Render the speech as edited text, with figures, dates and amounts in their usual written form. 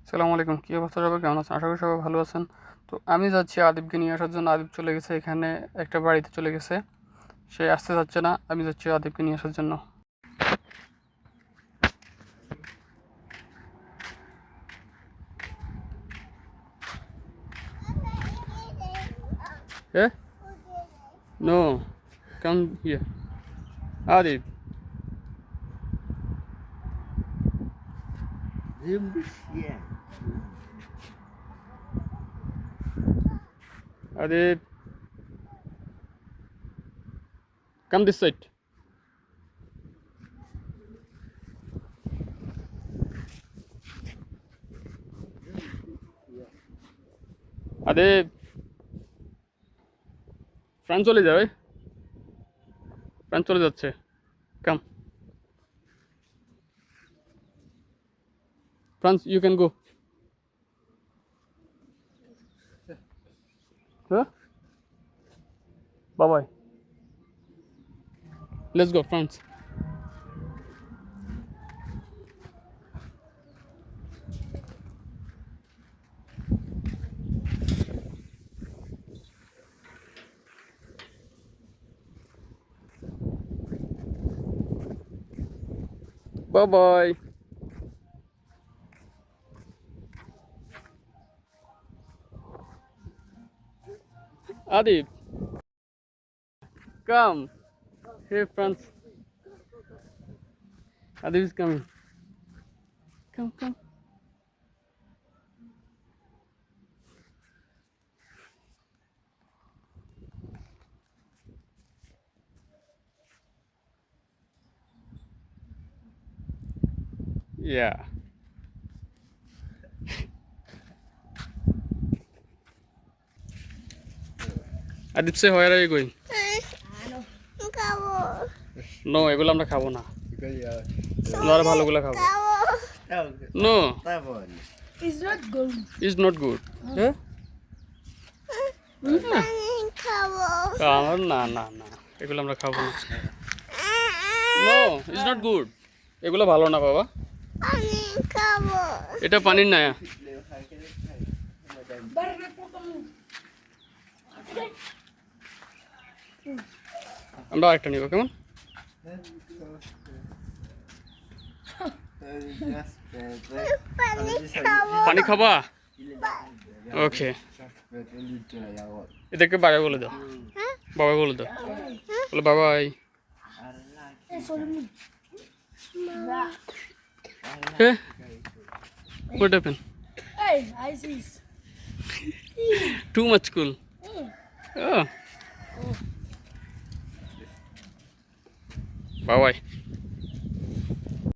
সালামু আলাইকুম, কী অবস্থা সবাই, কেমন আছেন? আশা করি সবাই ভালো আছেন। তো আমি যাচ্ছি আদিবকে নিয়ে আসার জন্য। আদিব চলে গেছে এখানে একটা বাড়িতে চলে গেছে, সে আসতে যাচ্ছে না। আমি যাচ্ছি আদিবকে নিয়ে আসার জন্য। হ্যাঁ, no, come here Adib. Adib, come this side. Adib, France চলে যাবে, ফ্রান্স চলে যাচ্ছে। Come France, you can go. হ্যাঁ, বাবাই, লেটস গো ফ্রান্স। বাবাই। আদিব, কাম। Hey, France. Adib is coming. Come, come. Yeah. Adib, say where are you going? No, এগুলো আমরা খাবো না। আমরা ভালোগুলো খাবো। No. It's not good. It's not good. হ্যাঁ? না না না, এগুলো আমরা খাবো না। No, it's not good. এগুলো ভালো না বাবা। এটা পানির না। আমরা আরেকটা নিব, কেমন? পানি খাবা? ওকে, এদেরকে বাবা বলে দাও, বাবা বলে দাও, বলে বাবাই। হ্যাঁ, what happened? Hey, I see. Too much cool. Oh. Bye bye.